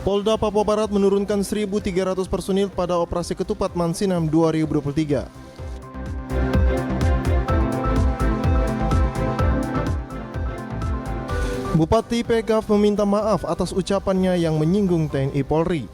Polda Papua Barat menurunkan 1.300 personil pada operasi Ketupat Mansinam 2023. Bupati Pekaf meminta maaf atas ucapannya yang menyinggung TNI Polri.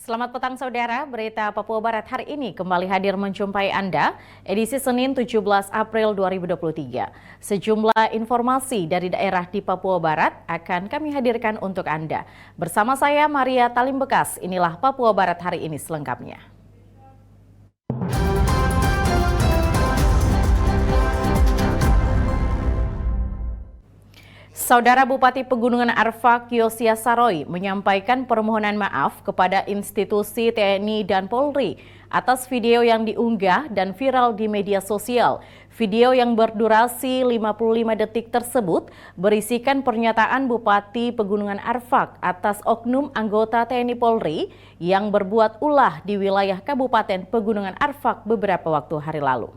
Selamat petang saudara, berita Papua Barat hari ini kembali hadir menjumpai Anda, edisi Senin 17 April 2023. Sejumlah informasi dari daerah di Papua Barat akan kami hadirkan untuk Anda. Bersama saya Maria Talim Bekas, inilah Papua Barat hari ini selengkapnya. Saudara Bupati Pegunungan Arfak Yosia Saroy menyampaikan permohonan maaf kepada institusi TNI dan Polri atas video yang diunggah dan viral di media sosial. Video yang berdurasi 55 detik tersebut berisikan pernyataan Bupati Pegunungan Arfak atas oknum anggota TNI Polri yang berbuat ulah di wilayah Kabupaten Pegunungan Arfak beberapa waktu hari lalu.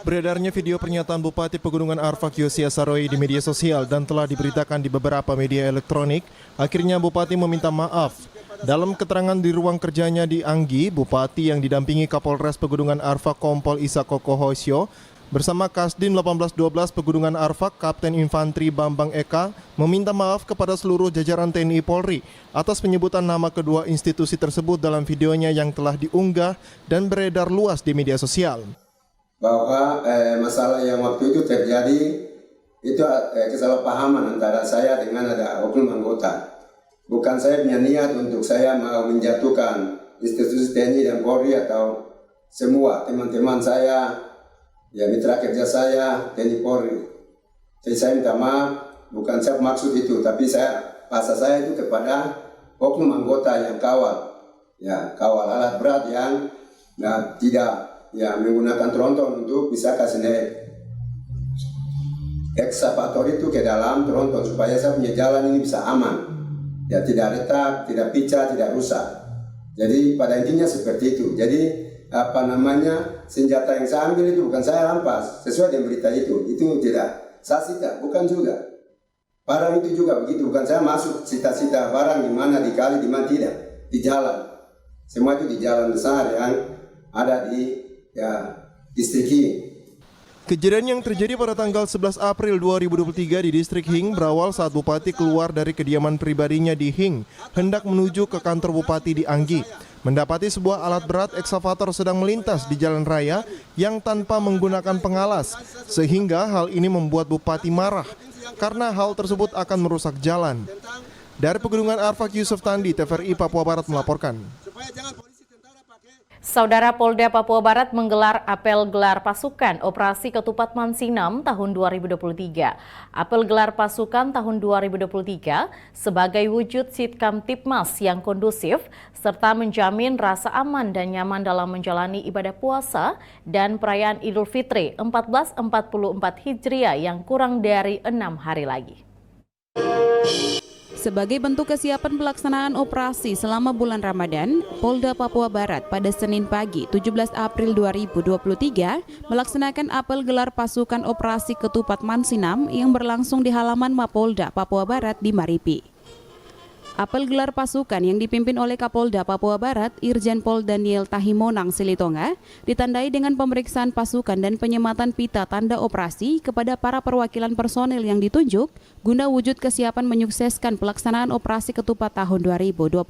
Beredarnya video pernyataan Bupati Pegunungan Arfak Yosia Saroy di media sosial dan telah diberitakan di beberapa media elektronik, akhirnya Bupati meminta maaf. Dalam keterangan di ruang kerjanya di Anggi, Bupati yang didampingi Kapolres Pegunungan Arfak Kompol Isa Kokohosyo bersama Kasdim 1812 Pegunungan Arfak Kapten Infantri Bambang Eka meminta maaf kepada seluruh jajaran TNI Polri atas penyebutan nama kedua institusi tersebut dalam videonya yang telah diunggah dan beredar luas di media sosial. Bahwa masalah yang waktu itu terjadi itu kesalahpahaman antara saya dengan ada oknum anggota. Bukan saya punya niat untuk saya mau menjatuhkan institusi TNI dan Polri atau semua teman-teman saya, ya mitra kerja saya TNI Polri. Jadi saya minta maaf, bukan saya maksud itu, tapi bahasa saya itu kepada oknum anggota yang kawal alat berat yang tidak menggunakan tronton untuk bisa kasih naik ekskavator itu ke dalam tronton supaya saya punya jalan ini bisa aman, ya tidak retak, tidak pecah, tidak rusak. Jadi pada intinya seperti itu. Jadi senjata yang saya ambil itu bukan saya rampas sesuai dengan berita itu tidak saya sita, bukan juga barang itu juga begitu, bukan saya masuk sita-sita barang di mana di kali di mana, tidak, di jalan, semua itu di jalan besar yang ada di distrik Hing. Kejadian yang terjadi pada tanggal 11 April 2023 di distrik Hing berawal saat Bupati keluar dari kediaman pribadinya di Hing, hendak menuju ke kantor Bupati di Anggi. Mendapati sebuah alat berat ekskavator sedang melintas di jalan raya yang tanpa menggunakan pengalas, sehingga hal ini membuat Bupati marah karena hal tersebut akan merusak jalan. Dari Pegunungan Arfak, Yusuf Tandi, TVRI Papua Barat melaporkan. Saudara Polda Papua Barat menggelar apel gelar pasukan Operasi Ketupat Mansinam tahun 2023. Apel gelar pasukan tahun 2023 sebagai wujud Sitkamtipmas yang kondusif serta menjamin rasa aman dan nyaman dalam menjalani ibadah puasa dan perayaan Idul Fitri 1444 Hijriah yang kurang dari 6 hari lagi. Sebagai bentuk kesiapan pelaksanaan operasi selama bulan Ramadan, Polda Papua Barat pada Senin pagi 17 April 2023 melaksanakan apel gelar pasukan operasi Ketupat Mansinam yang berlangsung di halaman Mapolda Papua Barat di Maripi. Apel gelar pasukan yang dipimpin oleh Kapolda Papua Barat, Irjen Pol Daniel Tahimonang Silitonga, ditandai dengan pemeriksaan pasukan dan penyematan pita tanda operasi kepada para perwakilan personel yang ditunjuk guna wujud kesiapan menyukseskan pelaksanaan operasi Ketupat tahun 2023.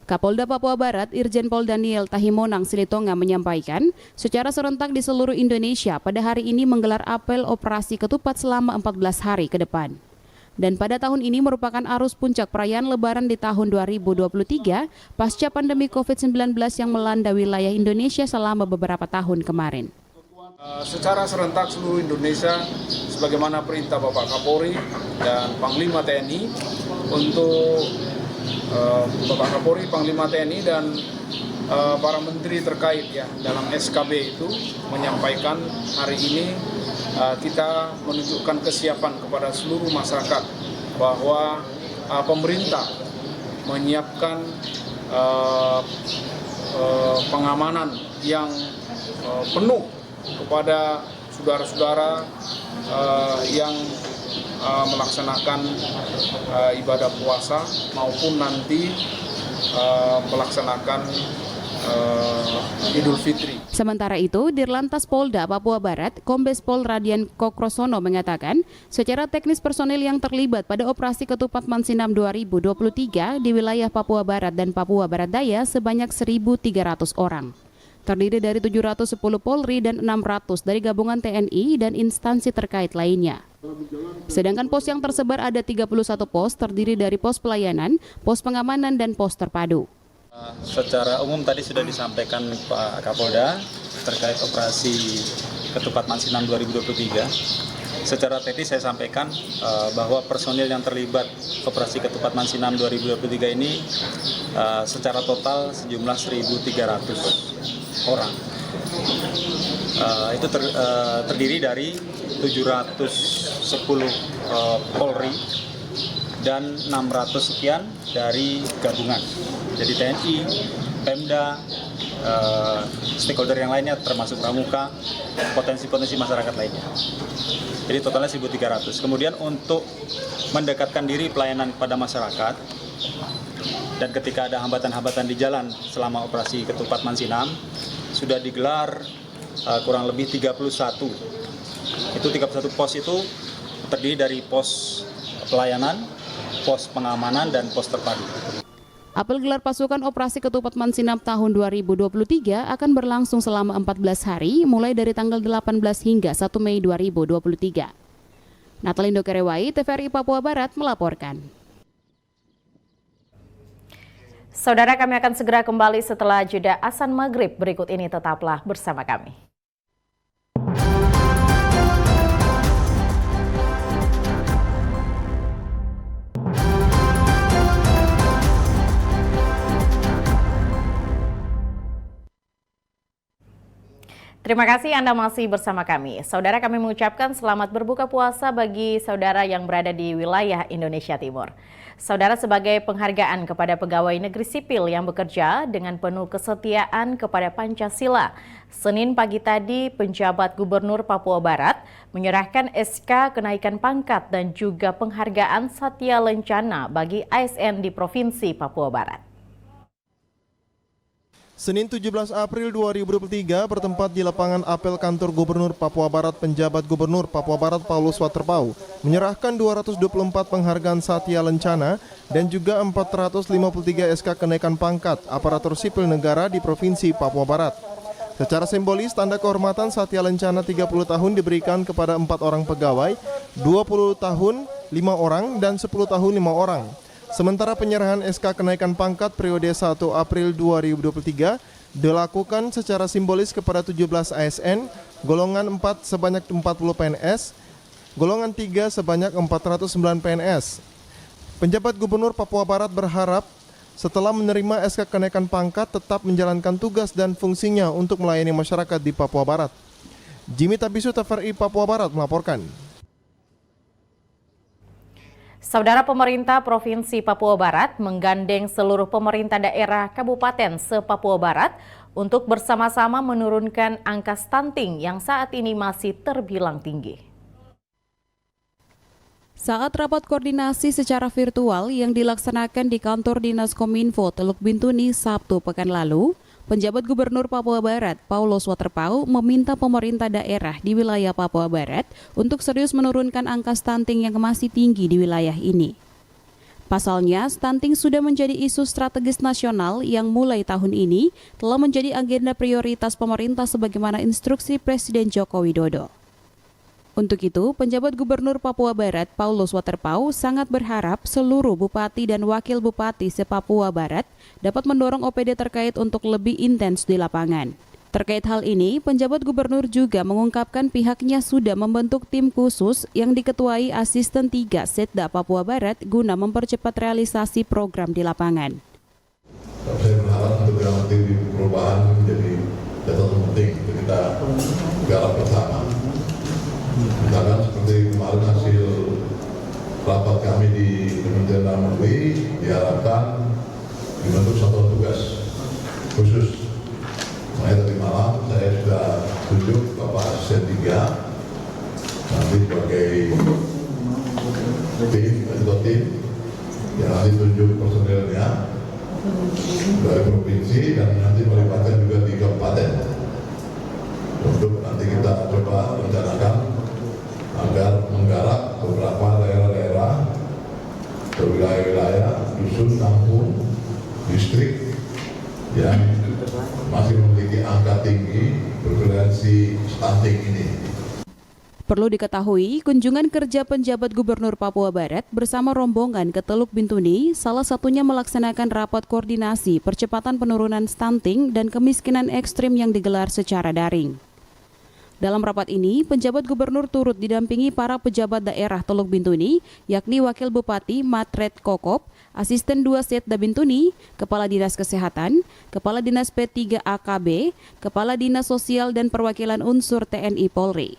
Kapolda Papua Barat, Irjen Pol Daniel Tahimonang Silitonga menyampaikan, secara serentak di seluruh Indonesia pada hari ini menggelar apel operasi Ketupat selama 14 hari ke depan. Dan pada tahun ini merupakan arus puncak perayaan Lebaran di tahun 2023 pasca pandemi COVID-19 yang melanda wilayah Indonesia selama beberapa tahun kemarin. Secara serentak seluruh Indonesia, sebagaimana perintah Bapak Kapolri dan Panglima TNI untuk Bapak Kapolri, Panglima TNI dan para menteri terkait ya dalam SKB itu menyampaikan hari ini kita menunjukkan kesiapan kepada seluruh masyarakat bahwa pemerintah menyiapkan pengamanan yang penuh kepada saudara-saudara yang melaksanakan ibadah puasa maupun nanti melaksanakan Idul Fitri. Sementara itu, Dirlantas Polda Papua Barat, Kombes Pol Radian Kokrosono mengatakan, secara teknis personil yang terlibat pada operasi Ketupat Mansinam 2023 di wilayah Papua Barat dan Papua Barat Daya sebanyak 1.300 orang. Terdiri dari 710 Polri dan 600 dari gabungan TNI dan instansi terkait lainnya. Sedangkan pos yang tersebar ada 31 pos terdiri dari pos pelayanan, pos pengamanan, dan pos terpadu. Secara umum tadi sudah disampaikan Pak Kapolda terkait operasi Ketupat Mansinam 2023. Secara teknis saya sampaikan bahwa personil yang terlibat operasi Ketupat Mansinam 2023 ini secara total sejumlah 1.300 orang. Itu terdiri dari 710 Polri dan 600 sekian dari gabungan. Jadi TNI, Pemda, stakeholder yang lainnya termasuk pramuka, potensi-potensi masyarakat lainnya. Jadi totalnya 1.300. Kemudian untuk mendekatkan diri pelayanan kepada masyarakat dan ketika ada hambatan-hambatan di jalan selama operasi Ketupat Mansinam sudah digelar kurang lebih 31. Itu 31 pos itu terdiri dari pos pelayanan, pos pengamanan, dan pos terpadu. Apel gelar pasukan operasi Ketupat Mansinam tahun 2023 akan berlangsung selama 14 hari mulai dari tanggal 18 hingga 1 Mei 2023. Natalindo Kerewai, TVRI Papua Barat melaporkan. Saudara, kami akan segera kembali setelah jeda azan maghrib. Berikut ini tetaplah bersama kami. Terima kasih Anda masih bersama kami. Saudara, kami mengucapkan selamat berbuka puasa bagi saudara yang berada di wilayah Indonesia Timur. Saudara, sebagai penghargaan kepada pegawai negeri sipil yang bekerja dengan penuh kesetiaan kepada Pancasila, Senin pagi tadi penjabat Gubernur Papua Barat menyerahkan SK kenaikan pangkat dan juga penghargaan Satya Lencana bagi ASN di Provinsi Papua Barat. Senin 17 April 2023 bertempat di lapangan apel kantor Gubernur Papua Barat, penjabat Gubernur Papua Barat Paulus Waterpau menyerahkan 224 penghargaan Satya Lencana dan juga 453 SK kenaikan pangkat aparatur sipil negara di Provinsi Papua Barat. Secara simbolis, tanda kehormatan Satya Lencana 30 tahun diberikan kepada 4 orang pegawai, 20 tahun 5 orang, dan 10 tahun 5 orang. Sementara penyerahan SK kenaikan pangkat periode 1 April 2023 dilakukan secara simbolis kepada 17 ASN, golongan 4 sebanyak 40 PNS, golongan 3 sebanyak 409 PNS. Penjabat Gubernur Papua Barat berharap setelah menerima SK kenaikan pangkat tetap menjalankan tugas dan fungsinya untuk melayani masyarakat di Papua Barat. Jimmy Tabisu, TVRI Papua Barat melaporkan. Saudara, pemerintah Provinsi Papua Barat menggandeng seluruh pemerintah daerah Kabupaten se-Papua Barat untuk bersama-sama menurunkan angka stunting yang saat ini masih terbilang tinggi. Saat rapat koordinasi secara virtual yang dilaksanakan di kantor Dinas Kominfo Teluk Bintuni Sabtu pekan lalu, penjabat Gubernur Papua Barat, Paulus Waterpau, meminta pemerintah daerah di wilayah Papua Barat untuk serius menurunkan angka stunting yang masih tinggi di wilayah ini. Pasalnya, stunting sudah menjadi isu strategis nasional yang mulai tahun ini telah menjadi agenda prioritas pemerintah sebagaimana instruksi Presiden Joko Widodo. Untuk itu, penjabat Gubernur Papua Barat, Paulus Waterpau, sangat berharap seluruh bupati dan wakil bupati se-Papua Barat dapat mendorong OPD terkait untuk lebih intens di lapangan. Terkait hal ini, penjabat gubernur juga mengungkapkan pihaknya sudah membentuk tim khusus yang diketuai Asisten 3 Setda Papua Barat guna mempercepat realisasi program di lapangan. Saya berharap untuk yang penting di perubahan menjadi catatan penting untuk kita garap bersama. Misalkan seperti kemarin hasil rapat kami di Kementerian Dalam Negeri, diharapkan dibentuk satuan tugas khusus. Makanya tadi malam saya sudah tunjuk Bapak Asisten 3 nanti sebagai tim yang nanti tunjuk personilnya dari provinsi dan nanti melibatkan juga di kabupaten untuk nanti kita coba rencanakan agar menggarap beberapa daerah-daerah atau wilayah-wilayah dusun, kampung, distrik yang masih memiliki angka tinggi prevalensi stunting ini. Perlu diketahui, kunjungan kerja penjabat Gubernur Papua Barat bersama rombongan ke Teluk Bintuni salah satunya melaksanakan rapat koordinasi percepatan penurunan stunting dan kemiskinan ekstrim yang digelar secara daring. Dalam rapat ini, penjabat gubernur turut didampingi para pejabat daerah Teluk Bintuni, yakni Wakil Bupati Matret Kokop, Asisten 2 Setda Bintuni, Kepala Dinas Kesehatan, Kepala Dinas P3 AKB, Kepala Dinas Sosial dan perwakilan unsur TNI Polri.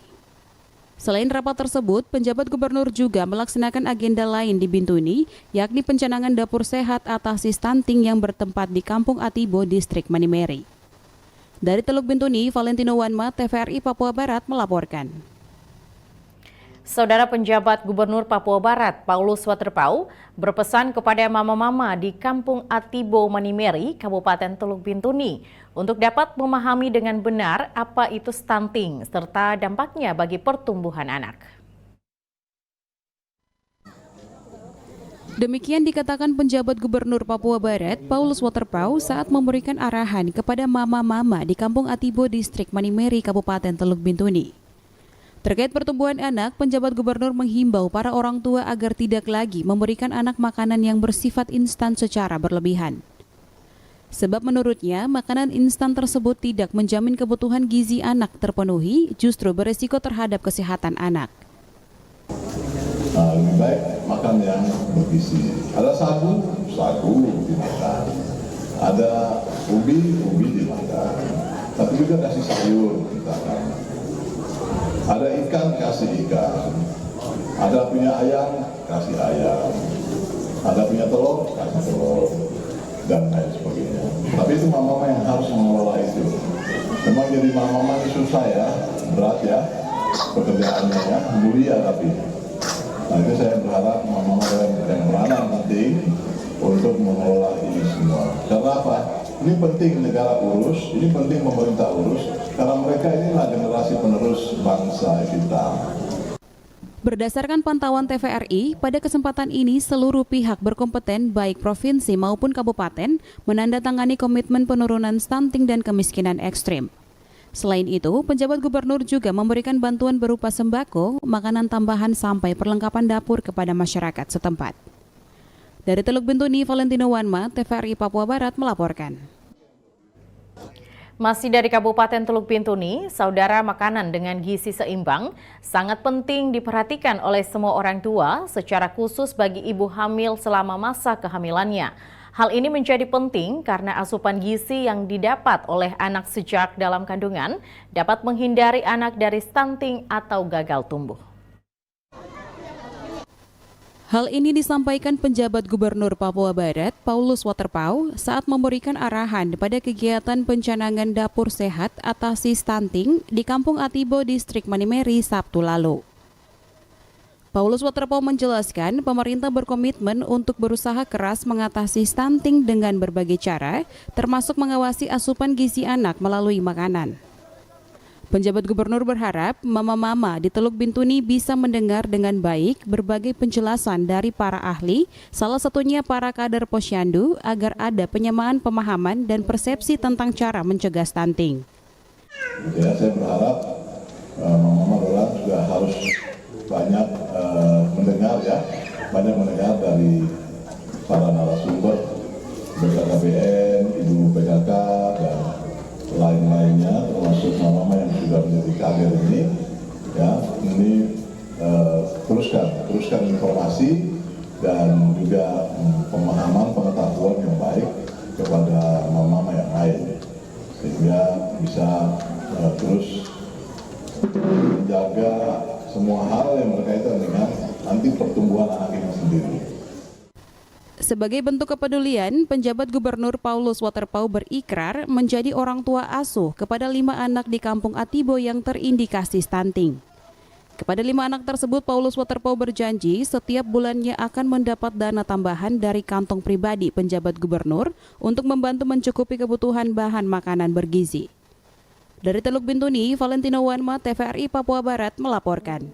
Selain rapat tersebut, penjabat gubernur juga melaksanakan agenda lain di Bintuni, yakni pencanangan dapur sehat atasi stunting yang bertempat di Kampung Atibo, Distrik Manimeri. Dari Teluk Bintuni, Valentino Wanma, TVRI Papua Barat melaporkan. Saudara penjabat Gubernur Papua Barat, Paulus Waterpau, berpesan kepada mama-mama di Kampung Atibo, Manimeri, Kabupaten Teluk Bintuni, untuk dapat memahami dengan benar apa itu stunting, serta dampaknya bagi pertumbuhan anak. Demikian dikatakan penjabat Gubernur Papua Barat, Paulus Waterpau, saat memberikan arahan kepada mama-mama di Kampung Atibo, Distrik Manimeri, Kabupaten Teluk Bintuni. Terkait pertumbuhan anak, penjabat gubernur menghimbau para orang tua agar tidak lagi memberikan anak makanan yang bersifat instan secara berlebihan. Sebab menurutnya, makanan instan tersebut tidak menjamin kebutuhan gizi anak terpenuhi, justru beresiko terhadap kesehatan anak. Lebih baik makan yang bergizi. Ada sagu dimakan. Ada ubi dimakan. Tapi juga kasih sayur misalkan. Ada ikan, kasih ikan. Ada punya ayam, kasih ayam. Ada punya telur, kasih telur. Dan lain sebagainya. Tapi itu mama-mama yang harus mengelola itu. Memang jadi mama-mama ini susah ya, berat ya, pekerjaannya ya, mulia tapi. Nah itu saya berharap mama-mama yang beranak nanti untuk mengelola ini semua. Karena apa? Ini penting negara urus, ini penting pemerintah urus, karena mereka inilah generasi penerus bangsa kita. Berdasarkan pantauan TVRI, pada kesempatan ini seluruh pihak berkompeten baik provinsi maupun kabupaten menandatangani komitmen penurunan stunting dan kemiskinan ekstrim. Selain itu, penjabat gubernur juga memberikan bantuan berupa sembako, makanan tambahan sampai perlengkapan dapur kepada masyarakat setempat. Dari Teluk Bintuni, Valentino Wanma, TVRI Papua Barat melaporkan. Masih dari Kabupaten Teluk Bintuni, saudara, makanan dengan gizi seimbang sangat penting diperhatikan oleh semua orang tua, secara khusus bagi ibu hamil selama masa kehamilannya. Hal ini menjadi penting karena asupan gizi yang didapat oleh anak sejak dalam kandungan dapat menghindari anak dari stunting atau gagal tumbuh. Hal ini disampaikan penjabat Gubernur Papua Barat, Paulus Waterpau, saat memberikan arahan pada kegiatan pencanangan dapur sehat atasi stunting di Kampung Atibo, Distrik Manimeri, Sabtu lalu. Paulus Waterpau menjelaskan pemerintah berkomitmen untuk berusaha keras mengatasi stunting dengan berbagai cara, termasuk mengawasi asupan gizi anak melalui makanan. Penjabat gubernur berharap mama-mama di Teluk Bintuni bisa mendengar dengan baik berbagai penjelasan dari para ahli, salah satunya para kader Posyandu, agar ada penyamaan pemahaman dan persepsi tentang cara mencegah stunting. Ya, saya berharap mama-mama Dolan juga harus banyak mendengar dari para narasumber BKKBN, Ibu PKK dan lain-lainnya, termasuk mama-mama yang sudah menjadi kader ini, ya, ini teruskan informasi dan juga pemahaman pengetahuan yang baik kepada mama-mama yang lain, sehingga bisa terus menjaga semua hal yang berkaitan dengan nanti pertumbuhan anak ini sendiri. Sebagai bentuk kepedulian, penjabat Gubernur Paulus Waterpauw berikrar menjadi orang tua asuh kepada 5 anak di Kampung Atibo yang terindikasi stunting. Kepada 5 anak tersebut, Paulus Waterpauw berjanji setiap bulannya akan mendapat dana tambahan dari kantong pribadi penjabat gubernur untuk membantu mencukupi kebutuhan bahan makanan bergizi. Dari Teluk Bintuni, Valentino Wanma, TVRI Papua Barat melaporkan.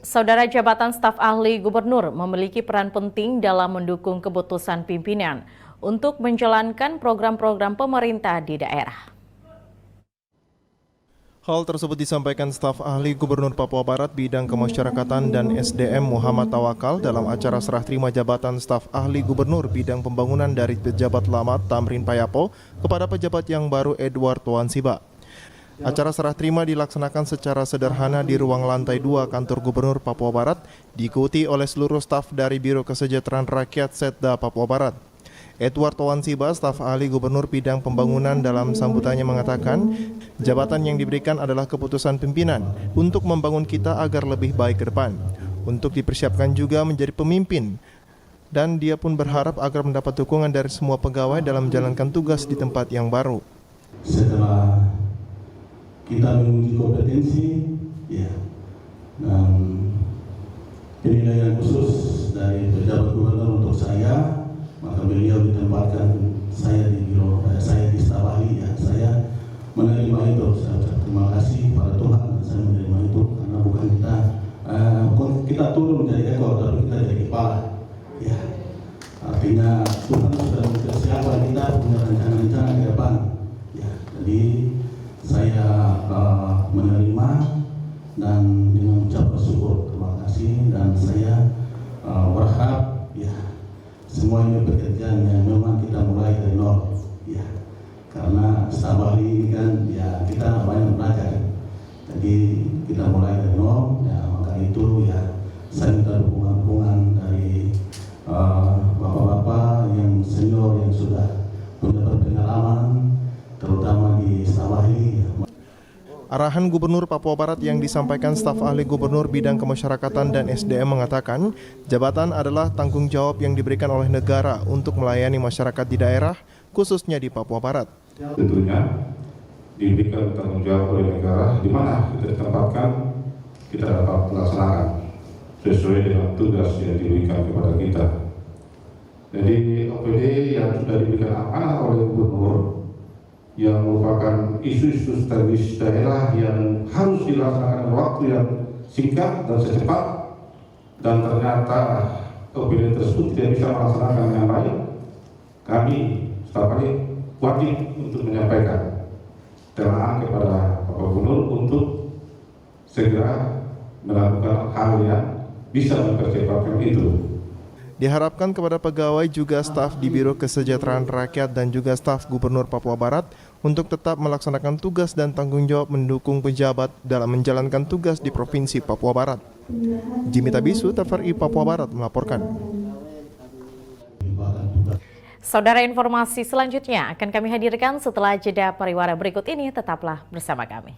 Saudara, jabatan staf ahli gubernur memiliki peran penting dalam mendukung keputusan pimpinan untuk menjalankan program-program pemerintah di daerah. Hal tersebut disampaikan staf ahli Gubernur Papua Barat bidang kemasyarakatan dan SDM Muhammad Tawakal dalam acara serah terima jabatan staf ahli Gubernur bidang pembangunan dari pejabat lama Tamrin Payapo kepada pejabat yang baru Edward Toansiba. Acara serah terima dilaksanakan secara sederhana di ruang lantai 2 kantor Gubernur Papua Barat, diikuti oleh seluruh staf dari Biro Kesejahteraan Rakyat Setda Papua Barat. Edward Toansiba, staf ahli Gubernur bidang pembangunan, dalam sambutannya mengatakan, jabatan yang diberikan adalah keputusan pimpinan untuk membangun kita agar lebih baik ke depan, untuk dipersiapkan juga menjadi pemimpin, dan dia pun berharap agar mendapat dukungan dari semua pegawai dalam menjalankan tugas di tempat yang baru. Setelah kita menguji kompetensi, ya, dan penilaian khusus dari pejabat gubernur untuk saya, maka beliau ditempatkan saya di biro, saya di staf ahli, ya, saya menerima itu. Saya ucap terima kasih pada Tuhan, saya menerima itu karena bukan kita turun menjadi ekor, tapi kita jadi kepala, ya. Artinya Tuhan sudah mempersiapkan kita punya rencana-rencana ke depan, ya. Jadi saya menerima dan dengan ucapan syukur, terima kasih, dan saya berharap, ya, semua ini pekerjaan yang memang kita mulai dari nol, ya, karena staf ahli ini kan, ya, kita banyak belajar, jadi kita mulai dari nol, ya, maka itu, ya, saya minta dukungan dari bapak-bapak yang senior yang sudah punya berpengalaman, terutama di staf ahli. Arahan Gubernur Papua Barat yang disampaikan staf ahli Gubernur bidang kemasyarakatan dan SDM mengatakan, jabatan adalah tanggung jawab yang diberikan oleh negara untuk melayani masyarakat di daerah, khususnya di Papua Barat. Tentunya diberikan tanggung jawab oleh negara, di mana kita ditempatkan, kita dapat melaksanakan sesuai dengan tugas yang diberikan kepada kita. Jadi OPD yang sudah diberikan amanah oleh Gubernur, yang merupakan isu-isu strategis daerah yang harus dilaksanakan waktu yang singkat dan secepat, dan ternyata OPD tersebut tidak bisa melaksanakan dengan baik, kami staf ahli wajib untuk menyampaikan arahan kepada Bapak Gubernur untuk segera melakukan hal yang bisa mempercepatkan itu. Diharapkan kepada pegawai juga staf di Biro Kesejahteraan Rakyat dan juga staf Gubernur Papua Barat untuk tetap melaksanakan tugas dan tanggung jawab mendukung pejabat dalam menjalankan tugas di Provinsi Papua Barat. Jimmy Tabisu, TVRI Papua Barat melaporkan. Saudara, informasi selanjutnya akan kami hadirkan setelah jeda pariwara berikut ini. Tetaplah bersama kami.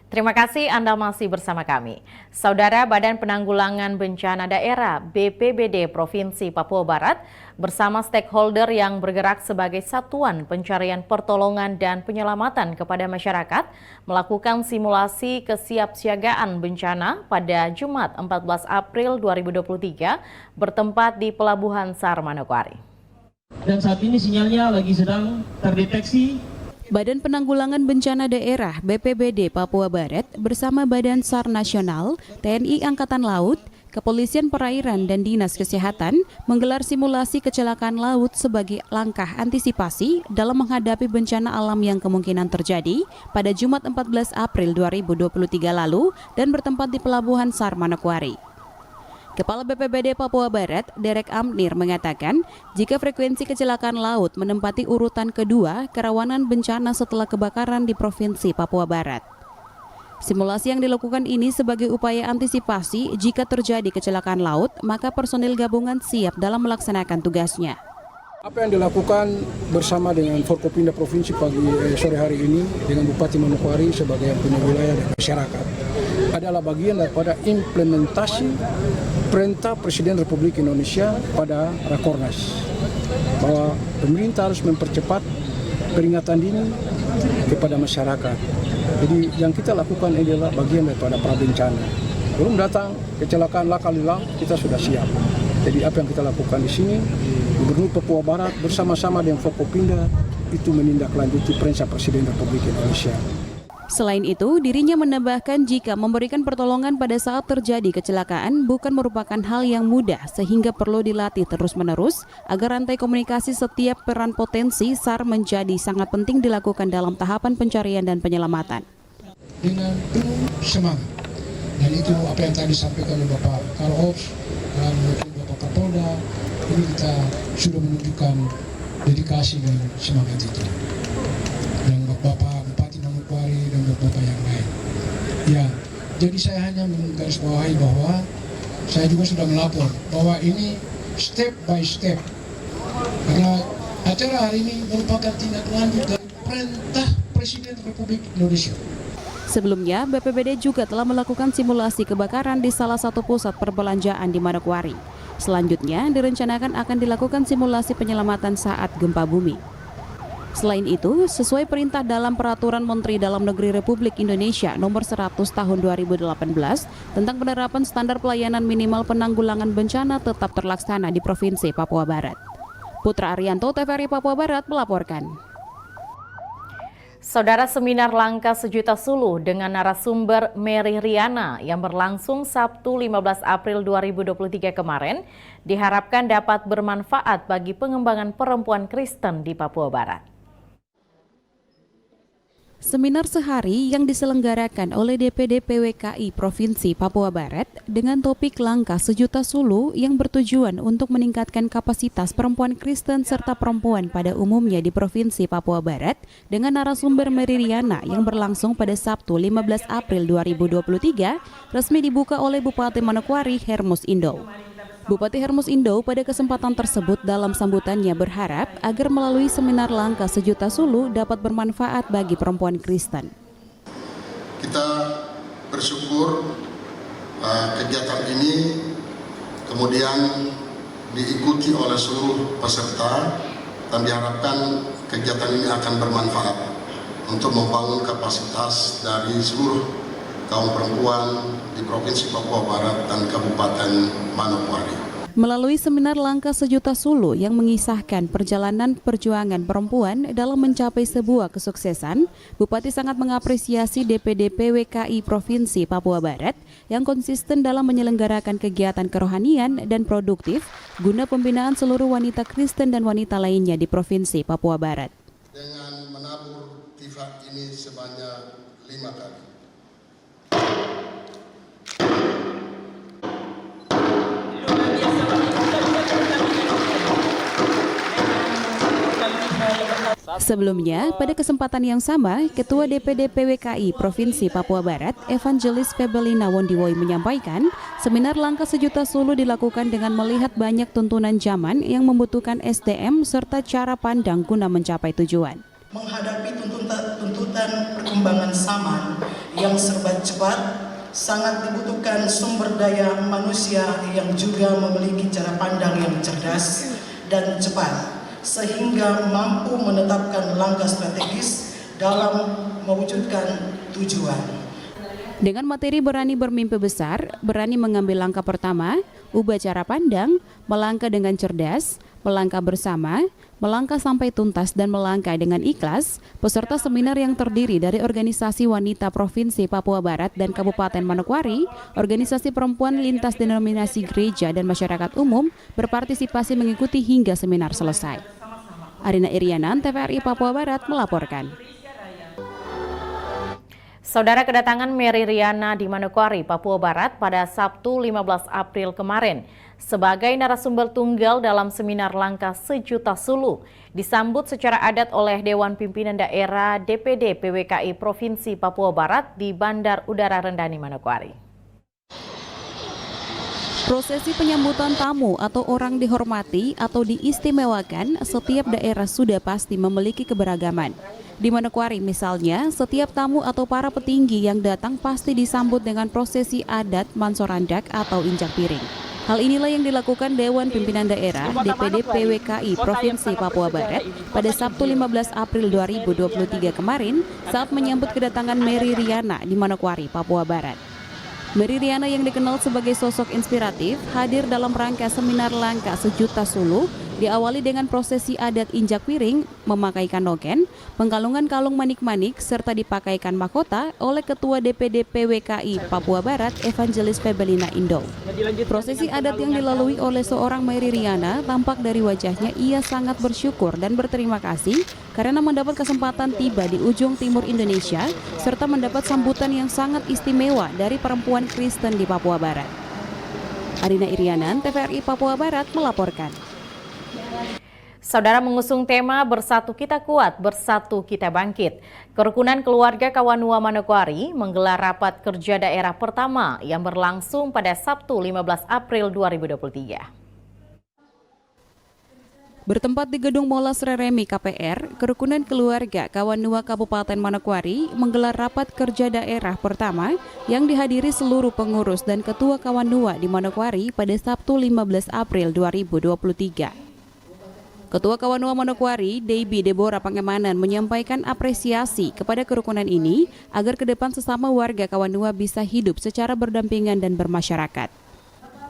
Terima kasih Anda masih bersama kami. Saudara, Badan Penanggulangan Bencana Daerah BPBD Provinsi Papua Barat bersama stakeholder yang bergerak sebagai satuan pencarian pertolongan dan penyelamatan kepada masyarakat melakukan simulasi kesiapsiagaan bencana pada Jumat 14 April 2023 bertempat di Pelabuhan SAR Manokwari. Dan saat ini sinyalnya lagi sedang terdeteksi. Badan Penanggulangan Bencana Daerah BPBD Papua Barat bersama Badan SAR Nasional, TNI Angkatan Laut, Kepolisian Perairan dan Dinas Kesehatan menggelar simulasi kecelakaan laut sebagai langkah antisipasi dalam menghadapi bencana alam yang kemungkinan terjadi pada Jumat 14 April 2023 lalu dan bertempat di Pelabuhan SAR Manokwari. Kepala BPBD Papua Barat, Derek Amnir, mengatakan jika frekuensi kecelakaan laut menempati urutan kedua kerawanan bencana setelah kebakaran di Provinsi Papua Barat. Simulasi yang dilakukan ini sebagai upaya antisipasi jika terjadi kecelakaan laut, maka personil gabungan siap dalam melaksanakan tugasnya. Apa yang dilakukan bersama dengan Forkopimda Provinsi sore hari ini dengan Bupati Manokwari sebagai yang punya wilayah dan masyarakat adalah bagian daripada implementasi perintah Presiden Republik Indonesia pada Rakornas bahwa pemerintah harus mempercepat peringatan dini kepada masyarakat. Jadi yang kita lakukan adalah bagian daripada prabencana. Belum datang kecelakaan lakalilah, kita sudah siap. Jadi apa yang kita lakukan di sini, Gubernur Papua Barat bersama-sama dengan Forkopimda itu menindaklanjuti perintah Presiden Republik Indonesia. Selain itu, dirinya menambahkan jika memberikan pertolongan pada saat terjadi kecelakaan bukan merupakan hal yang mudah sehingga perlu dilatih terus-menerus agar rantai komunikasi setiap peran potensi SAR menjadi sangat penting dilakukan dalam tahapan pencarian dan penyelamatan. Dengan penuh semangat, dan itu apa yang tadi disampaikan oleh Bapak Karops dan Bapak Kapolda, ini kita sudah menunjukkan dedikasi dan semangat itu. Dan Bapak Bupati Manokwari dan Bapak yang lain. Ya, jadi saya hanya menggarisbawahi bahwa saya juga sudah melapor bahwa ini step by step. Karena acara hari ini merupakan tindak lanjut dari perintah Presiden Republik Indonesia. Sebelumnya, BPBD juga telah melakukan simulasi kebakaran di salah satu pusat perbelanjaan di Manokwari. Selanjutnya, direncanakan akan dilakukan simulasi penyelamatan saat gempa bumi. Selain itu, sesuai perintah dalam Peraturan Menteri Dalam Negeri Republik Indonesia Nomor 100 Tahun 2018 tentang penerapan standar pelayanan minimal penanggulangan bencana tetap terlaksana di Provinsi Papua Barat. Putra Arianto, TVRI Papua Barat melaporkan. Saudara, seminar Langkah Sejuta Suluh dengan narasumber Mary Riana yang berlangsung Sabtu 15 April 2023 kemarin diharapkan dapat bermanfaat bagi pengembangan perempuan Kristen di Papua Barat. Seminar sehari yang diselenggarakan oleh DPD PWKI Provinsi Papua Barat dengan topik Langkah Sejuta Suluh yang bertujuan untuk meningkatkan kapasitas perempuan Kristen serta perempuan pada umumnya di Provinsi Papua Barat dengan narasumber Mary Riana yang berlangsung pada Sabtu 15 April 2023 resmi dibuka oleh Bupati Manokwari Hermus Indo. Bupati Hermus Indo pada kesempatan tersebut dalam sambutannya berharap agar melalui seminar Langkah Sejuta Suluh dapat bermanfaat bagi perempuan Kristen. Kita bersyukur kegiatan ini kemudian diikuti oleh seluruh peserta dan diharapkan kegiatan ini akan bermanfaat untuk membangun kapasitas dari seluruh kaum perempuan di Provinsi Papua Barat dan Kabupaten Manokwari. Melalui seminar Langkah Sejuta Suluh yang mengisahkan perjalanan perjuangan perempuan dalam mencapai sebuah kesuksesan, Bupati sangat mengapresiasi DPD PWKI Provinsi Papua Barat yang konsisten dalam menyelenggarakan kegiatan kerohanian dan produktif guna pembinaan seluruh wanita Kristen dan wanita lainnya di Provinsi Papua Barat. Dengan menabur tifat ini sebanyak 5 kali. Sebelumnya, pada kesempatan yang sama, Ketua DPD PWKI Provinsi Papua Barat, Evangelis Febelina Wondiwoy menyampaikan, seminar Langkah Sejuta Suluh dilakukan dengan melihat banyak tuntunan zaman yang membutuhkan SDM serta cara pandang guna mencapai tujuan. Menghadapi tuntutan perkembangan zaman yang serba cepat, sangat dibutuhkan sumber daya manusia yang juga memiliki cara pandang yang cerdas dan cepat, sehingga mampu menetapkan langkah strategis dalam mewujudkan tujuan. Dengan materi berani bermimpi besar, berani mengambil langkah pertama, ubah cara pandang, melangkah dengan cerdas, melangkah bersama, melangkah sampai tuntas dan melangkah dengan ikhlas, peserta seminar yang terdiri dari organisasi wanita Provinsi Papua Barat dan Kabupaten Manokwari, organisasi perempuan lintas denominasi gereja dan masyarakat umum berpartisipasi mengikuti hingga seminar selesai. Arina Irianan, TVRI Papua Barat melaporkan. Saudara, kedatangan Mary Riana di Manokwari, Papua Barat pada Sabtu 15 April kemarin sebagai narasumber tunggal dalam seminar Langkah Sejuta Suluh disambut secara adat oleh Dewan Pimpinan Daerah DPD PWKI Provinsi Papua Barat di Bandar Udara Rendani, Manokwari. Prosesi penyambutan tamu atau orang dihormati atau diistimewakan setiap daerah sudah pasti memiliki keberagaman. Di Manokwari misalnya, setiap tamu atau para petinggi yang datang pasti disambut dengan prosesi adat mansorandak atau injak piring. Hal inilah yang dilakukan Dewan Pimpinan Daerah DPD PWKI Provinsi Papua Barat pada Sabtu 15 April 2023 kemarin saat menyambut kedatangan Mary Riana di Manokwari, Papua Barat. Mary Riana yang dikenal sebagai sosok inspiratif hadir dalam rangka seminar langka sejuta suluh, diawali dengan prosesi adat injak piring, memakai kanoken, pengkalungan kalung manik-manik, serta dipakaikan mahkota oleh Ketua DPD PWKI Papua Barat Evangelis Febelina Indo. Prosesi adat yang dilalui oleh seorang Mary Riana tampak dari wajahnya ia sangat bersyukur dan berterima kasih karena mendapat kesempatan tiba di ujung timur Indonesia serta mendapat sambutan yang sangat istimewa dari perempuan Kristen di Papua Barat. Arina Irianan, TVRI Papua Barat melaporkan. Saudara, mengusung tema Bersatu Kita Kuat, Bersatu Kita Bangkit, Kerukunan Keluarga Kawanua Manokwari menggelar rapat kerja daerah pertama yang berlangsung pada Sabtu 15 April 2023. Bertempat di Gedung Molas Reremi KPR, Kerukunan Keluarga Kawanua Kabupaten Manokwari menggelar rapat kerja daerah pertama yang dihadiri seluruh pengurus dan ketua Kawanua di Manokwari pada Sabtu 15 April 2023. Ketua Kawanua Manokwari, Debbie Deborah Pangemanan, menyampaikan apresiasi kepada kerukunan ini agar ke depan sesama warga Kawanua bisa hidup secara berdampingan dan bermasyarakat.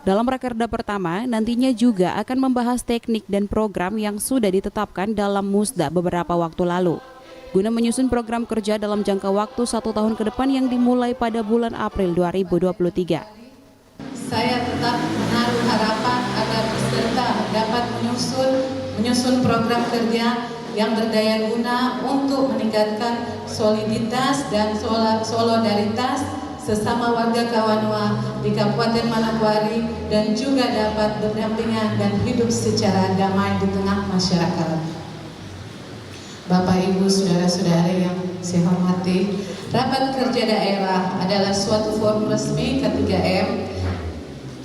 Dalam rakerda pertama, nantinya juga akan membahas teknik dan program yang sudah ditetapkan dalam Musda beberapa waktu lalu, guna menyusun program kerja dalam jangka waktu 1 tahun ke depan yang dimulai pada bulan April 2023. Saya tetap menaruh harapan agar peserta dapat menyusun program kerja yang berdaya guna untuk meningkatkan soliditas dan solidaritas sesama warga Kawanua di Kabupaten Manokwari dan juga dapat berdampingan dan hidup secara damai di tengah masyarakat. Bapak, Ibu, Saudara-saudari yang saya hormati, rapat kerja daerah adalah suatu forum resmi K3M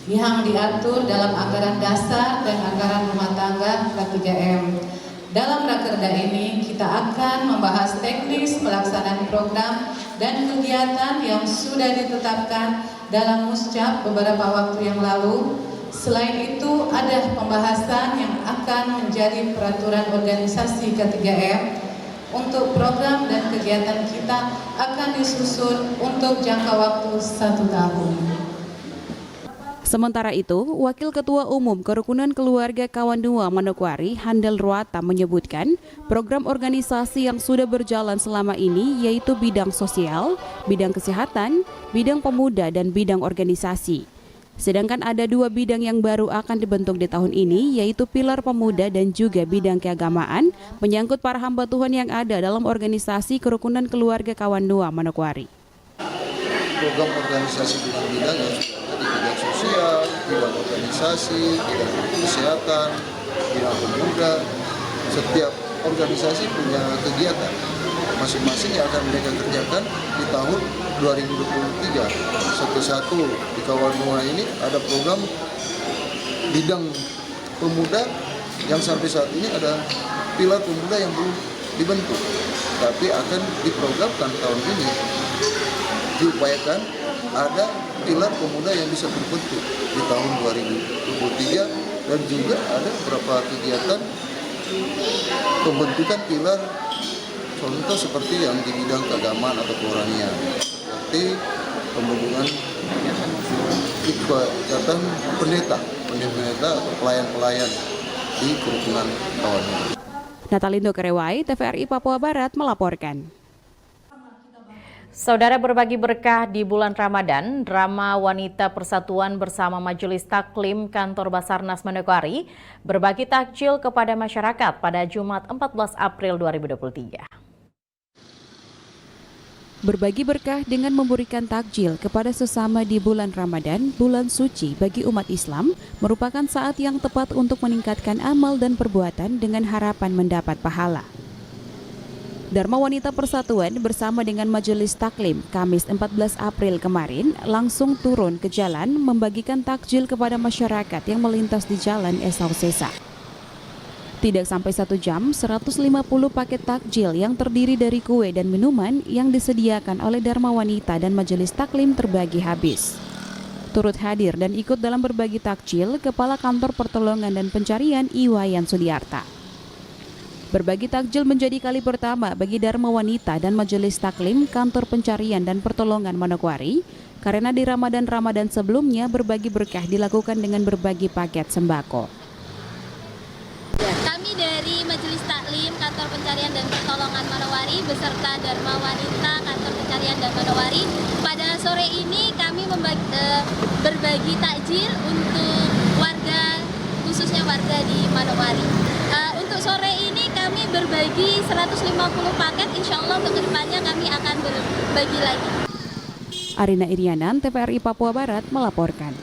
yang diatur dalam anggaran dasar dan anggaran rumah tangga K3M. Dalam rakerda ini kita akan membahas teknis pelaksanaan program dan kegiatan yang sudah ditetapkan dalam muscap beberapa waktu yang lalu. Selain itu ada pembahasan yang akan menjadi peraturan organisasi K3M. Untuk program dan kegiatan kita akan disusun untuk jangka waktu 1 tahun. Sementara itu, Wakil Ketua Umum Kerukunan Keluarga Kawanua Manokwari, Handel Ruata, menyebutkan program organisasi yang sudah berjalan selama ini yaitu bidang sosial, bidang kesehatan, bidang pemuda, dan bidang organisasi. Sedangkan ada 2 bidang yang baru akan dibentuk di tahun ini yaitu pilar pemuda dan juga bidang keagamaan menyangkut para hamba Tuhan yang ada dalam organisasi Kerukunan Keluarga Kawanua Manokwari. Program organisasi bidang-bidang yang sudah ada di bidang sosial, bidang organisasi, bidang kesehatan, bidang pemuda. Setiap organisasi punya kegiatan masing-masing yang akan mereka kerjakan di tahun 2023. Satu-satu di Kawanua ini ada program bidang pemuda yang sampai saat ini ada pilar pemuda yang belum dibentuk, tapi akan diprogramkan tahun ini. Diupayakan ada pilar pemuda yang bisa terbentuk di tahun 2023 dan juga ada beberapa kegiatan pembentukan pilar contoh seperti yang di bidang keagamaan atau kerohanian, seperti pembentukan kegiatan pendeta atau pelayan-pelayan di kerukunan Kawanua. Natalindo Kerewai, TVRI Papua Barat melaporkan. Saudara, berbagi berkah di bulan Ramadan, drama Wanita Persatuan bersama Majelis Taklim Kantor Basarnas Manokwari berbagi takjil kepada masyarakat pada Jumat 14 April 2023. Berbagi berkah dengan memberikan takjil kepada sesama di bulan Ramadan, bulan suci bagi umat Islam, merupakan saat yang tepat untuk meningkatkan amal dan perbuatan dengan harapan mendapat pahala. Dharma Wanita Persatuan bersama dengan Majelis Taklim Kamis 14 April kemarin langsung turun ke jalan membagikan takjil kepada masyarakat yang melintas di Jalan Esau Sesa. Tidak sampai 1 jam, 150 paket takjil yang terdiri dari kue dan minuman yang disediakan oleh Dharma Wanita dan Majelis Taklim terbagi habis. Turut hadir dan ikut dalam berbagi takjil Kepala Kantor Pertolongan dan Pencarian Iwayan Sudiarta. Berbagi takjil menjadi kali pertama bagi Dharma Wanita dan Majelis Taklim Kantor Pencarian dan Pertolongan Manokwari, karena di Ramadan sebelumnya berbagi berkah dilakukan dengan berbagi paket sembako. Kami dari Majelis Taklim Kantor Pencarian dan Pertolongan Manowari beserta Dharma Wanita Kantor Pencarian dan Manowari pada sore ini kami berbagi takjil untuk warga, khususnya warga di Manowari. Untuk sore ini kami berbagi 150 paket, insya Allah untuk kedepannya kami akan berbagi lagi. Arina Irianan, TVRI Papua Barat melaporkan.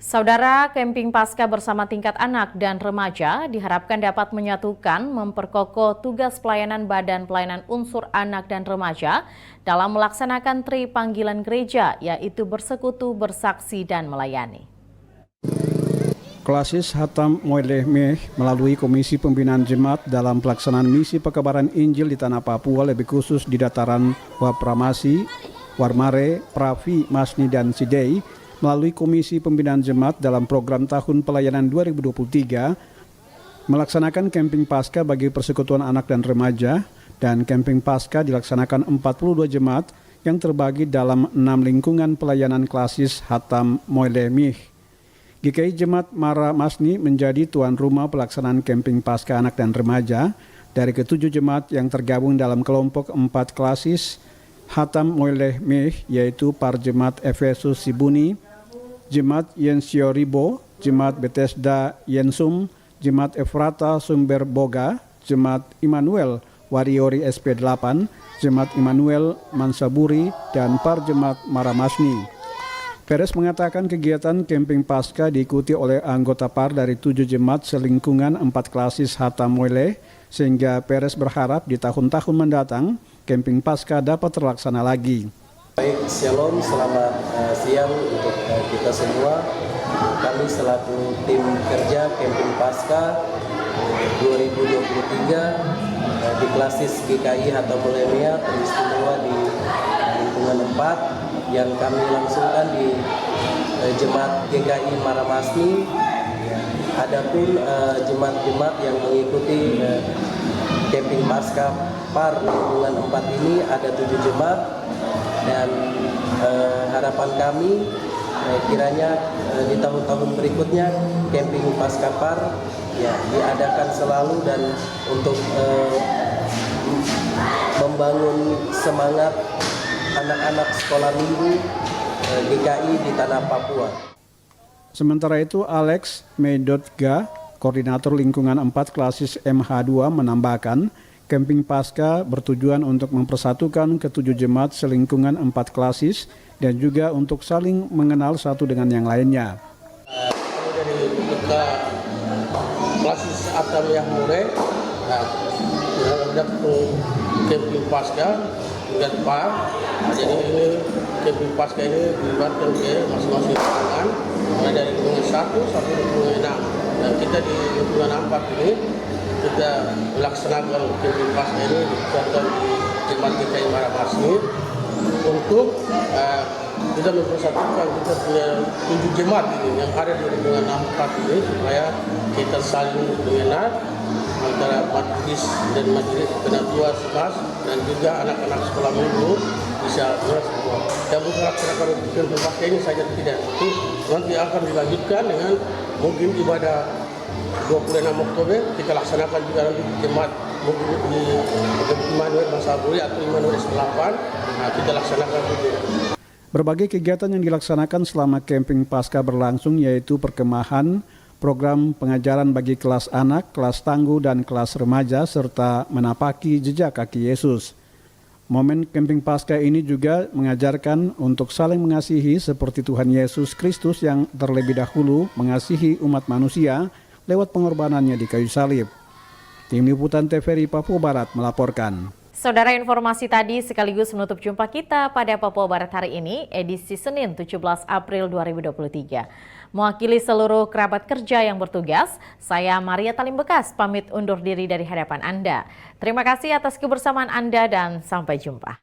Saudara, camping pasca bersama tingkat anak dan remaja diharapkan dapat menyatukan, memperkokoh tugas pelayanan Badan Pelayanan Unsur Anak dan Remaja dalam melaksanakan tri panggilan gereja, yaitu bersekutu, bersaksi, dan melayani. Klasis Hatam Moeleh Meh melalui Komisi Pembinaan Jemaat dalam pelaksanaan misi pekabaran Injil di Tanah Papua, lebih khusus di dataran Wapramasi, Warmare, Pravi, Masni, dan Sidei, melalui Komisi Pembinaan Jemaat dalam program tahun pelayanan 2023 melaksanakan camping pasca bagi persekutuan anak dan remaja, dan camping pasca dilaksanakan 42 jemaat yang terbagi dalam 6 lingkungan pelayanan klasis Hatam Moeleh Meh. GKI Jemaat Mara Masni menjadi tuan rumah pelaksanaan camping pasca anak dan remaja dari ke-7 jemaat yang tergabung dalam kelompok 4 klasis Hatam Moeleh Meh, yaitu Parjemaat Efesus Sibuni, Jemaat Yensio Ribo, Jemaat Bethesda Yensum, Jemaat Efrata Sumber Boga, Jemaat Immanuel Wariori SP8, Jemaat Immanuel Mansaburi, dan Parjemaat Mara Masni. Peres mengatakan kegiatan camping pasca diikuti oleh anggota PAR dari 7 jemaat selingkungan 4 klasis Hatam Moeleh, sehingga Peres berharap di tahun-tahun mendatang camping pasca dapat terlaksana lagi. Baik, shalom, selamat siang untuk kita semua. Kami selaku tim kerja camping pasca 2023 di klasis GKI Hatam Moeleh Meh teristimewa di lingkungan 4 yang kami langsungkan di Jemaat GKI Mara Masni. Adapun jemaat-jemaat yang mengikuti camping pasca PAR lingkungan 4 ini ada 7 jemaat, dan harapan kami kiranya di tahun-tahun berikutnya camping pasca PAR diadakan selalu, dan untuk membangun semangat anak-anak sekolah minggu GKI di Tanah Papua. Sementara itu, Alex Meidotga, Koordinator Lingkungan 4 Klasis MH2 menambahkan, camping pasca bertujuan untuk mempersatukan ke-7 jemaat selingkungan 4 klasis dan juga untuk saling mengenal satu dengan yang lainnya. Dari kita klasis Hatam Moeleh, camping pasca tingkat PAR. Jadi ini camping pasca ini dilibatkan ke masing-masing lingkungan, mulai dari lingkungan 1 sampai lingkungan 6. Dan kita di lingkungan 4 ini kita melaksanakan camping pasca ini di Jemaat GKI Mara Masni untuk kita mempersatukan. Kita punya 7 jemaat ini yang ada di lingkungan 4 ini supaya kita saling mengenal antara majelis dan majelis penatua semas dan juga anak-anak sekolah minggu bisa semua. Dan bukan melaksanakan camping pasca ini saja tidak, itu nanti akan dilanjutkan dengan mungkin ibadah 26 Oktober kita laksanakan juga nanti jemaat mungkin di Immanuel Mansaburi atau Immanuel SP8. Kita laksanakan juga. Berbagai kegiatan yang dilaksanakan selama camping pasca berlangsung, yaitu perkemahan, program pengajaran bagi kelas anak, kelas tangguh, dan kelas remaja, serta menapaki jejak kaki Yesus. Momen camping pasca ini juga mengajarkan untuk saling mengasihi seperti Tuhan Yesus Kristus yang terlebih dahulu mengasihi umat manusia lewat pengorbanannya di kayu salib. Tim Liputan TVRI Papua Barat melaporkan. Saudara, informasi tadi sekaligus menutup jumpa kita pada Papua Barat hari ini, edisi Senin 17 April 2023. Mewakili seluruh kerabat kerja yang bertugas, saya Maria Talim Bekas pamit undur diri dari hadapan Anda. Terima kasih atas kebersamaan Anda dan sampai jumpa.